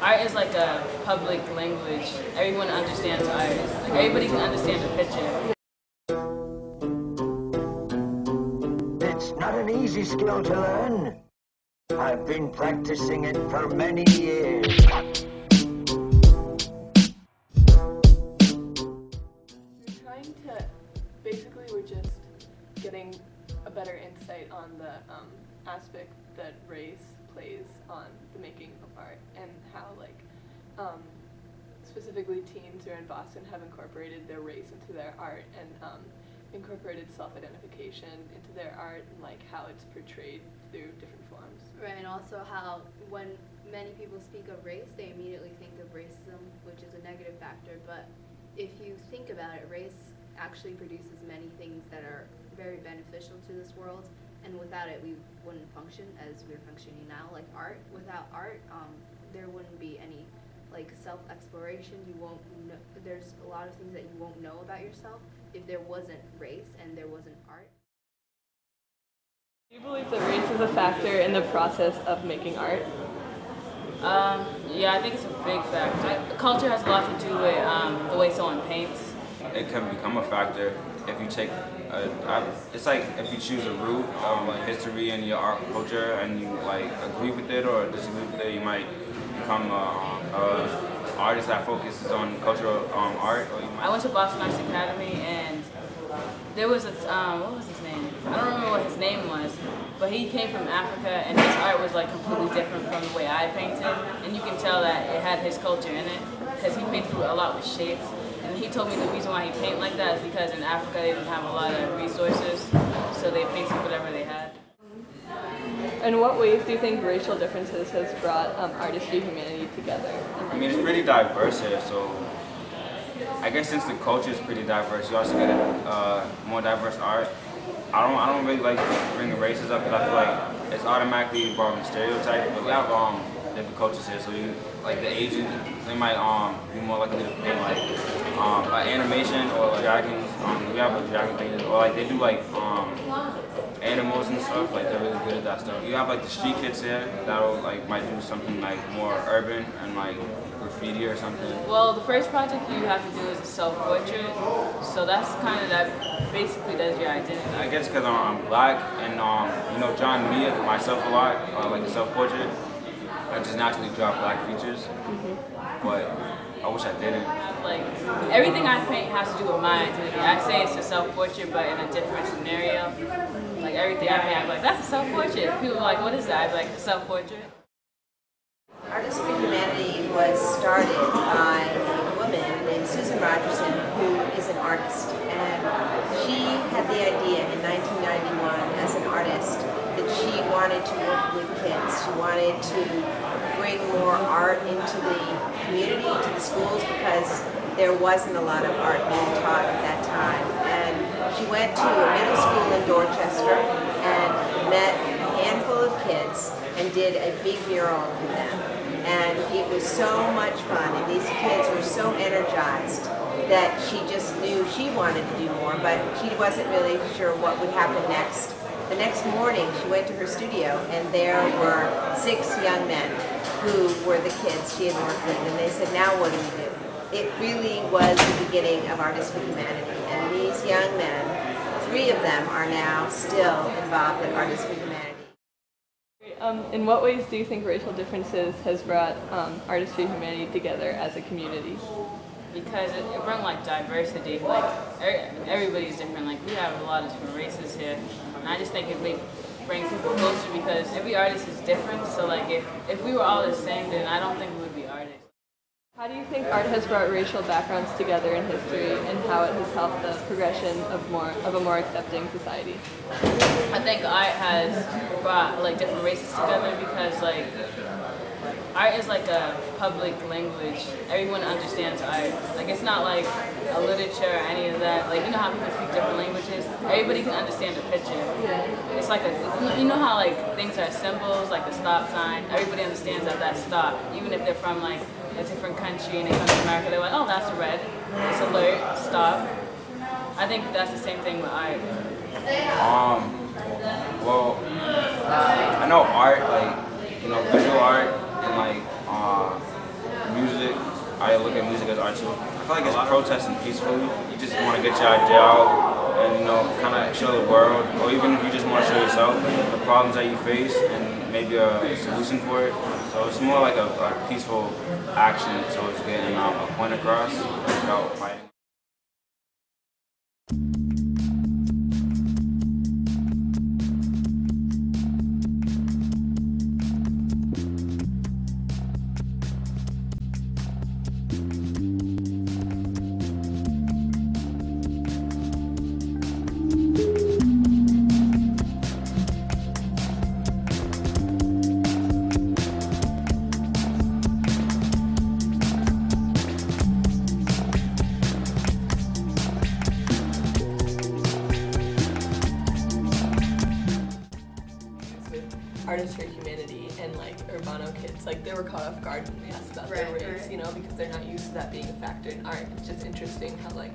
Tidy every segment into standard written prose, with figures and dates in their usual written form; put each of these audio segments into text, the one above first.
Art is like a public language. Everyone understands art. Like everybody can understand a picture. It's not an easy skill to learn. I've been practicing it for many years. Basically, we're just getting a better insight on the aspect that race plays on the making of art, and how, specifically teens here in Boston have incorporated their race into their art, and incorporated self-identification into their art, and how it's portrayed through different forms. Right, and also how when many people speak of race, they immediately think of racism, which is a negative factor, but if you think about it, race actually produces many things that are very beneficial to this world, and without it we wouldn't function as we're functioning now. Like art, without art, there wouldn't be any self-exploration. You won't know, there's a lot of things that you won't know about yourself if there wasn't race and there wasn't art. Do you believe that race is a factor in the process of making art? Yeah, I think it's a big factor. Culture has a lot to do with the way someone paints. It can become a factor if you take it's like if you choose a route of history in your art culture and you agree with it or disagree with it, you might become an artist that focuses on cultural art. Or you might. I went to Boston Arts Academy, and there was a what was his name? I don't remember what his name was, but he came from Africa, and his art was completely different from the way I painted, and you can tell that it had his culture in it because he painted a lot with shapes. And he told me the reason why he painted like that is because in Africa they didn't have a lot of resources, so they painted whatever they had. In what ways do you think racial differences has brought artistry humanity together? I mean, it's pretty diverse here, so I guess since the culture is pretty diverse, you also get more diverse art. I don't really like bringing races up because I feel like it's automatically involving stereotypes, but we have different cultures here, so the Asians, they might be more likely to paint animation or dragons. We have a dragon painted, or they do animals and stuff. They're really good at that stuff. You have the street kids here that'll might do something more urban and graffiti or something. Well, the first project you have to do is a self-portrait, so that's that basically does your identity. I guess because I'm black and drawing me as myself a lot, a self-portrait. I just naturally draw black features, but I wish I didn't. Everything I paint has to do with my identity. I say it's a self-portrait, but in a different scenario. Everything I paint, I'm like, that's a self-portrait. People are like, what is that? I'm like, a self-portrait. Artists for Humanity was started by a woman named Susan Rogerson, who is an artist. And she had the idea in 1991 as an artist that she wanted to work with kids. She wanted to bring more art into the community, to the schools, because there wasn't a lot of art being taught at that time. And she went to a middle school in Dorchester and met a handful of kids and did a big mural with them. And it was so much fun, and these kids were so energized that she just knew she wanted to do more, but she wasn't really sure what would happen next. The next morning, she went to her studio, and there were 6 young men who were the kids she had worked with, and they said, now what do we do? It really was the beginning of Artists for Humanity, and these young men, 3 of them are now still involved in Artists for Humanity. In what ways do you think racial differences has brought Artists for Humanity together as a community? Because it brought diversity. Everybody's different. We have a lot of different races here, and I just think it brings people closer because every artist is different. So if we were all the same, then I don't think we would be artists. How do you think art has brought racial backgrounds together in history, and how it has helped the progression of a more accepting society? I think art has brought different races together because art is a public language. Everyone understands art. It's not a literature or any of that. You know how people speak different languages? Everybody can understand a picture. It's you know how things are symbols, like the stop sign. Everybody understands that that's stop, even if they're from a different country and they come to America. They're like, oh, that's red. It's alert. Stop. I think that's the same thing with art. Well, I know art, visual art and I look at music as art too. I feel like it's protesting peacefully. You just want to get your idea out and, you know, kind of show the world, or even if you just want to show yourself the problems that you face and maybe a solution for it. So it's more like a peaceful action towards getting a point across without fighting. Artists for Humanity and like Urbano kids, like they were caught off guard when we asked about their race, you know, because they're not used to that being a factor in art. It's just interesting how like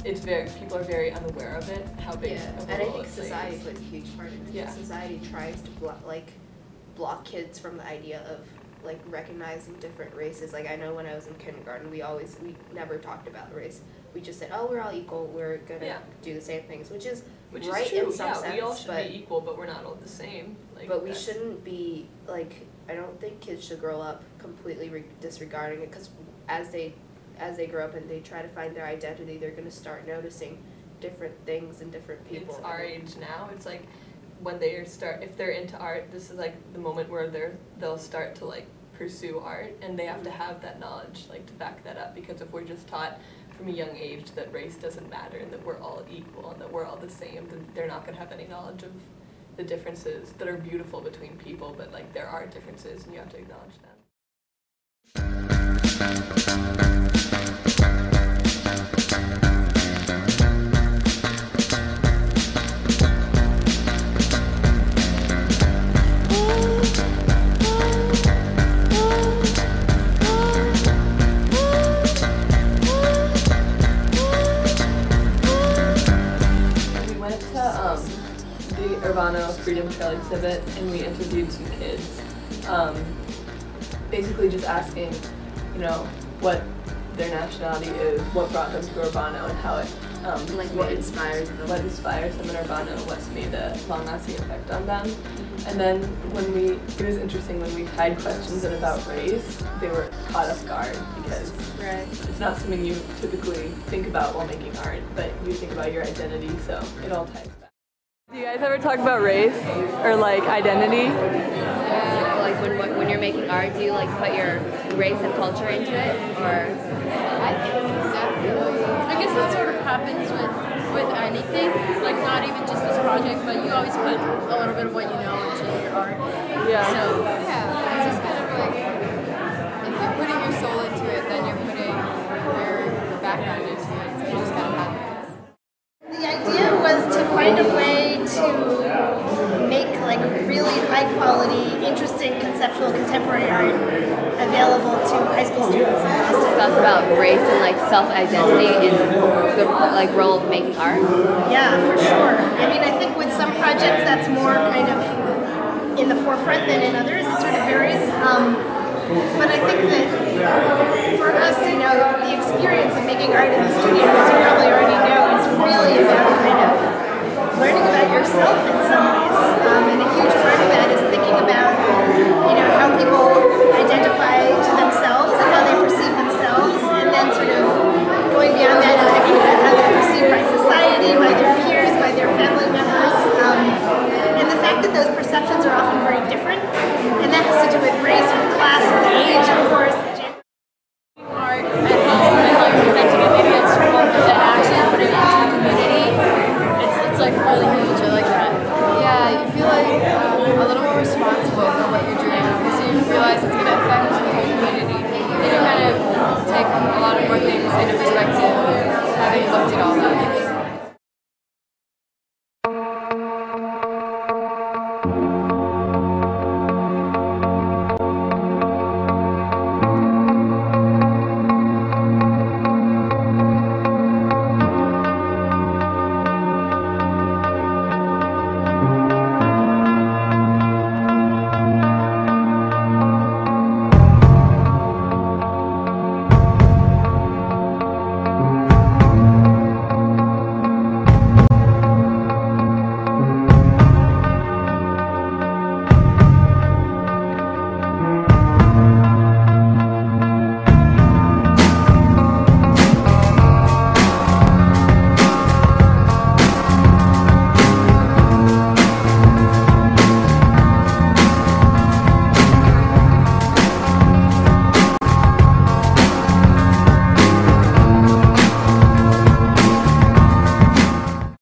people are very unaware of it, how big of a and I role think it society plays. plays a huge part in it. Yeah. Society tries to block kids from the idea of like recognizing different races. Like I know when I was in kindergarten, we never talked about race. We just said, oh, we're all equal. We're gonna do the same things, which is right true. in some sense. We all should be equal, but we're not all the same. Like, but we shouldn't be like. I don't think kids should grow up completely disregarding it, because as they grow up and they try to find their identity, they're gonna start noticing different things and different people. It's our age now. It's like when if they're into art, this is like the moment where they'll start to like pursue art, and they have to have that knowledge like to back that up, because if we're just taught from a young age that race doesn't matter and that we're all equal and that we're all the same, then they're not going to have any knowledge of the differences that are beautiful between people, but like there are differences and you have to acknowledge the Urbano Freedom Trail exhibit, and we interviewed some kids, basically just asking, you know, what their nationality is, what brought them to Urbano, and how it what inspires them. What inspires them in Urbano, what's made a long-lasting effect on them. And then it was interesting when we tied questions in about race, they were caught off guard, because it's not something you typically think about while making art, but you think about your identity, so it all ties back. Do you guys ever talk about race or like identity? Like when you're making art, do you like put your race and culture into it, or? I think definitely. I guess that sort of happens with anything, like not even just this project, but you always put a little bit of what you know into your art. Yeah. So yeah, it's just kind of like if you're putting your soul into it, then you're putting your background into it. So you just kind of have. The idea was to find a way to make like really high quality, interesting, conceptual, contemporary art available to high school students. Discuss about race and like self-identity in the like role of making art. Yeah, for sure. I mean, I think with some projects that's more kind of in the forefront than in others. It sort of varies. But I think that for us, you know, the experience of making art in the studio, as you probably already know, is really about kind of learning about yourself in some ways. And a huge part of that is thinking about, you know, how people identify to themselves